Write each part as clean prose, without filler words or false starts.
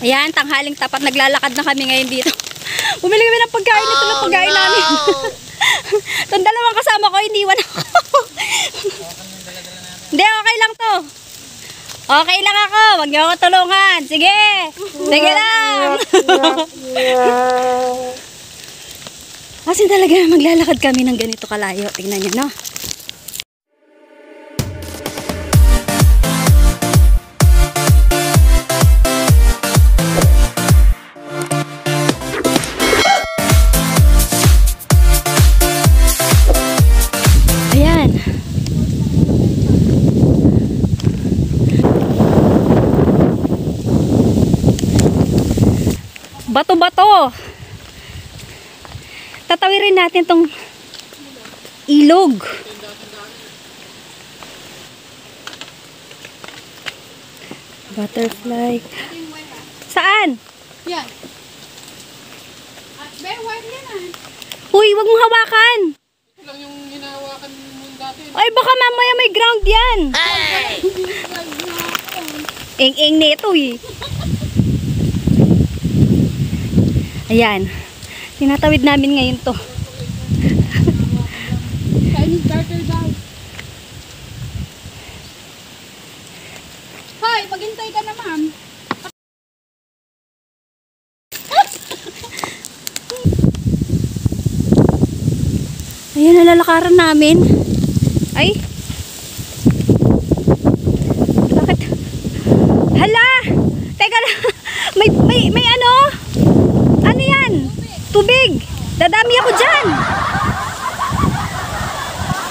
Ayan, tanghaling tapat. Naglalakad na kami ngayon dito. Bumili kami ng pagkain. Ito na pagkain namin. Itong dalawang kasama ko, iniwan ako. Hindi, okay lang to. Okay lang ako. Huwag niyo ako tulungan. Sige. Sige lang. Kasi talaga maglalakad kami ng ganito kalayo. Tingnan niyo, no? Ayan. Bato-bato. Tatawirin natin tong ilog. Butterfly. Saan? Yan. Be, white yan ah. Uy, wag mong hawakan. Ito lang yung hinahawakan mo dati. Ay, baka mamaya may ground yan. Ing-ing nito eh. Ayan. Tinatawid namin ngayon to. Chinese garter daw. Hoy, maghintay ka na, ma'am. Ayan, nalalakaran namin. Ay. Bakit? Hala! Teka lang. May ano? Ano yan? Tubig. Dadami ako dyan.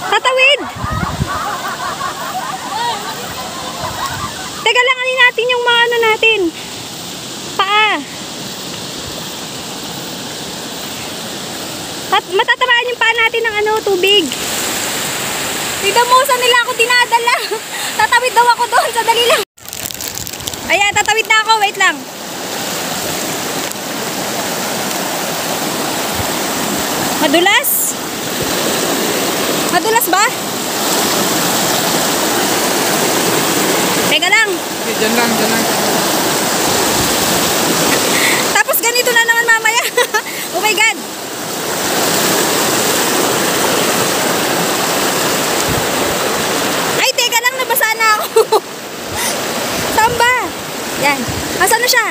Tatawid. Teka lang, alin natin yung mga ano natin. Paa. At matatamaan yung paa natin ng ano, tubig. Tignan mo, saan nila ako dinadala. Tatawid daw ako doon. Sadali lang. Ayan, tatawid na ako. Wait lang. Madulas? Madulas ba? Teka lang. Okay, dyan lang, dyan lang. Tapos ganito na naman mamaya. Oh my God. Ay, teka lang. Nabasa na ako. Saan ba? Yan. Asan na siya?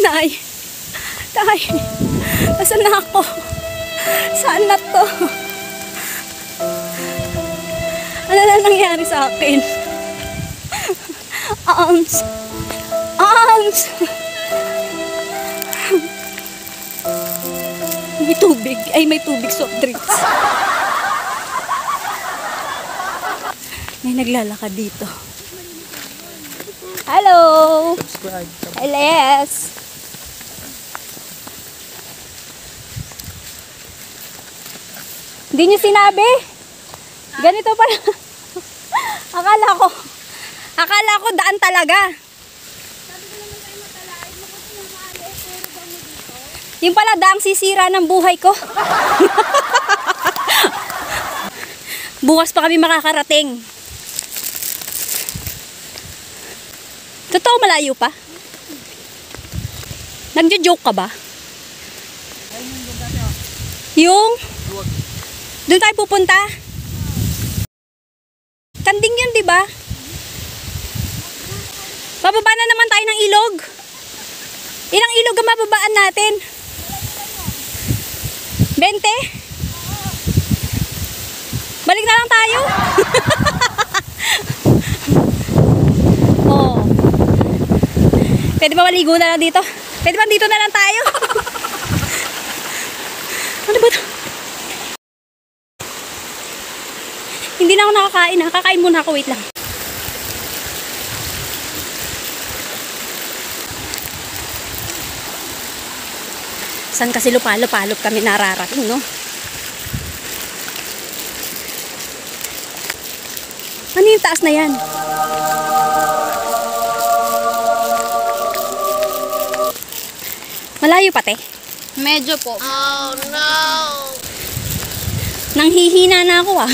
Nay. Tay. Asan na ako? Saan na to? Ano na nangyari sa akin? Arms. Arms. May tubig. Ay, may tubig soft drinks. May naglalakad dito. Hello. Subscribe. Yes. Hindi niyo sinabi. Ganito pala. Akala ko daan talaga. Yung pala daang sisira ng buhay ko. Bukas pa kami makakarating. Totoo malayo pa? Nagjo-joke ka ba? Yung doon tayo pupunta? Kanding yun, di ba? Bababa na naman tayo ng ilog. Ilang ilog ang mababaan natin? 20? Balik na lang tayo. Oh. Pwede ba maligo na lang dito? Pwede ba dito na lang tayo? Ano ba ito? Hindi na ako nakakain ha. Kakain muna ako. Wait lang. Saan kasi lupalop kami nararating, no? Ano yung taas na yan? Malayo pa, te? Medyo po. Oh no! Nanghihina na ako ah.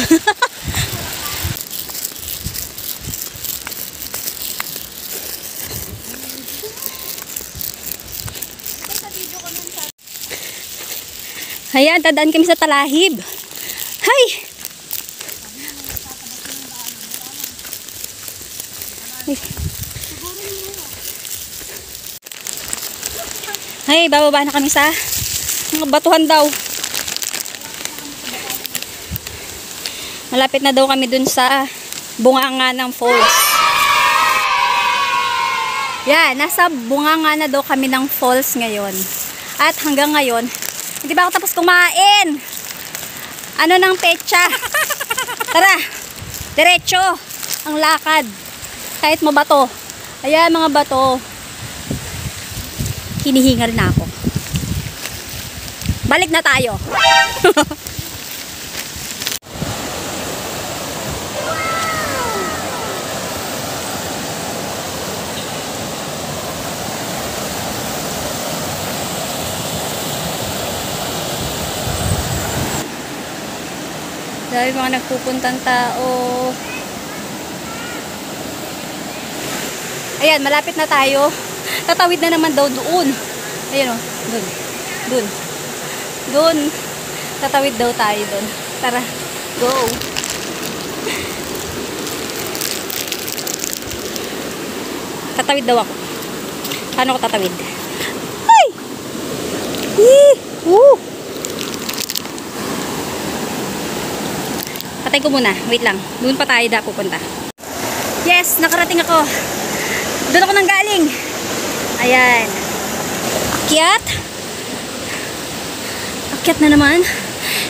Ayan, dadaan kami sa talahib. Hay! Hay, bababa na kami sa mga batuhan daw. Malapit na daw kami dun sa bunganga ng falls. Yan, nasa bunganga na daw kami ng falls ngayon. At hanggang ngayon, hindi ba ako tapos kumain? Ano ng petsa? Tara, diretso ang lakad. Kahit mabato. Ayan mga bato. Hinihingal na ako. Balik na tayo. Dahil mga nagpupuntang tao. Ayan, malapit na tayo. Tatawid na naman daw doon. Ayan o, doon. Doon. Doon. Tatawid daw tayo doon. Tara, go. Tatawid daw ako. Paano ko tatawid? Ay! Woo! Patay ko muna. Wait lang. Doon pa tayo da pupunta. Yes, nakarating ako. Doon ako nang galing. Ayan. Akyat. Akyat na naman.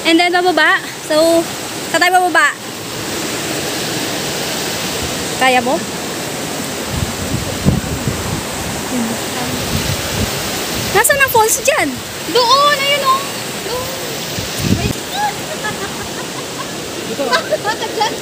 And then bababa. So, saan tayo bababa? Kaya mo? Nasaan ang falls dyan? Doon, ayun o. Doon. Bakit dyan?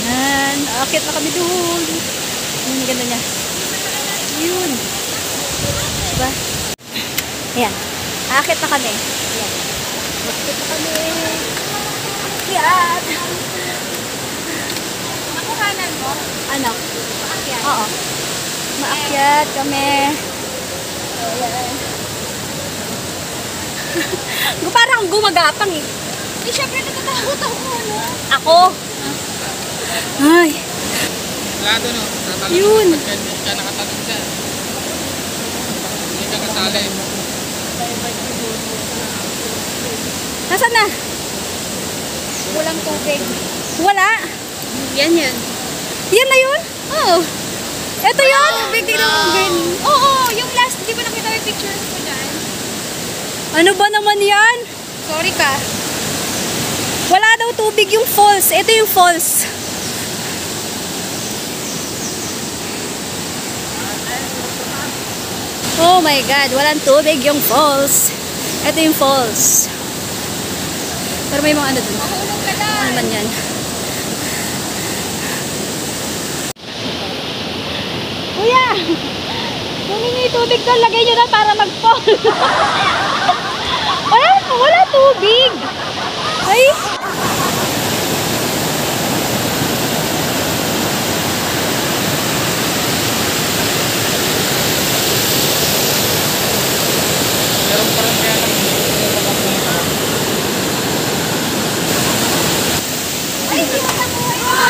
Yan, aakit na kami doon. Ang ganda niya. Yun. Diba? Ayan, aakit na kami. Ayan. Aakit na kami. Akyat. Makuhanan mo? Ano? Maakyat. Oo. Maakyat kami. Ayan. Parang gumagapang eh. Eh, syempre natatakot ako, ano? Ako? Ay. Wala doon, no? Yun. Hindi ka nakatanong dyan. Hindi ka kasali. Nasaan na? Walang tubig. Wala. Yan. Yan na yun? Oo. Ito yun? Tubig, tignan mo, girl. Oo, yung last, di ba nakita yung pictures ko dyan? Ano ba naman yan? Sorry ka. Wala daw tubig yung falls. Ito yung falls. Oh my God, walang tubig yung falls. Ito yung falls. Pero may mga ano dun. Mahulog ka lang. Ano naman yan? Kuya! Humingi tubig doon. Lagay nyo na para mag-fall. wala tubig. Ay! Meron pa rin kaya lang. Ay, hindi mo nakuha.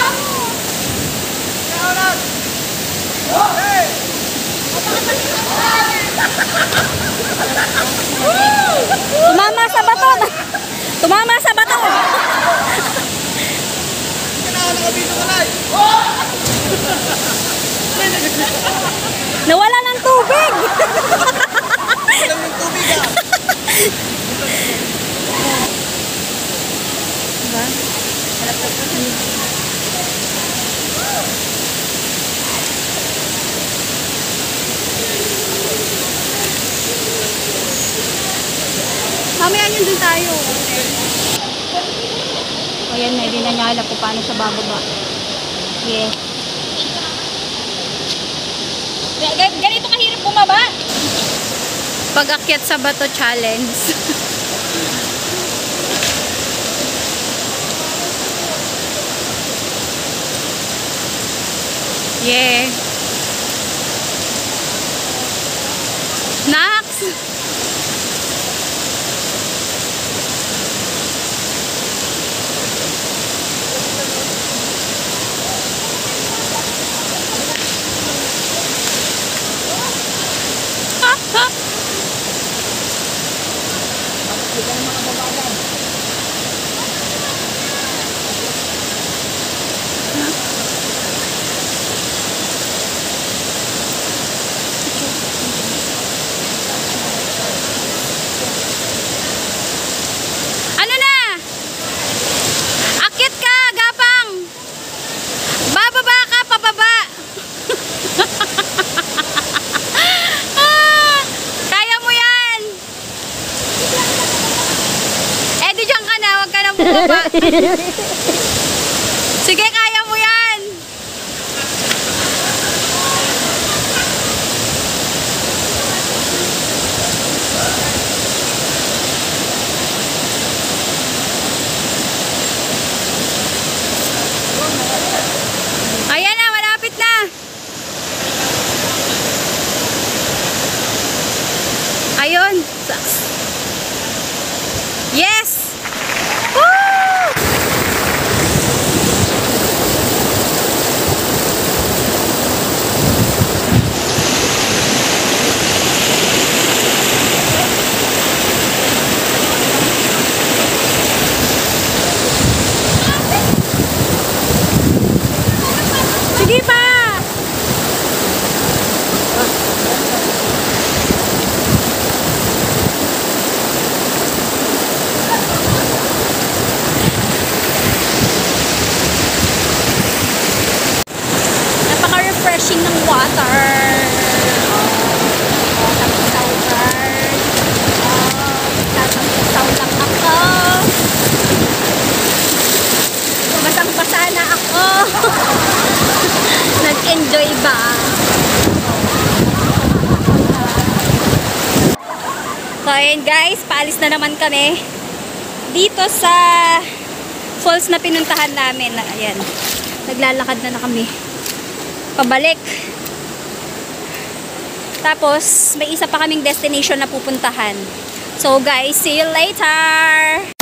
Tumama sa bato. Tumama sa bato. Nawala ng tubig. Diba? Mamaya yun dun tayo. O yan na, hindi na niya alam kung paano siya bababa. Yes. Ganito kahirap bumaba. Pag-akyat sa bato challenge. Yeah. Nax! Ano na? Akit ka, gapang! Bababa ka, pababa! Ah, kaya mo yan! Eh, di dyan ka na, huwag ka nang bumaba. Sige, kaya mo yan! Ayan na, malapit na. Ayun. Yes! Woo! Sige pa! Napaka-refreshing ng water. Tapos-saw guys. Tapos-saw lang ako. Basang-basa na ako. Nag-enjoy ba? So ayun guys, paalis na naman kami dito sa falls na pinuntahan namin. Ayan, naglalakad na kami pabalik. Tapos may isa pa kaming destination na pupuntahan. So guys, see you later!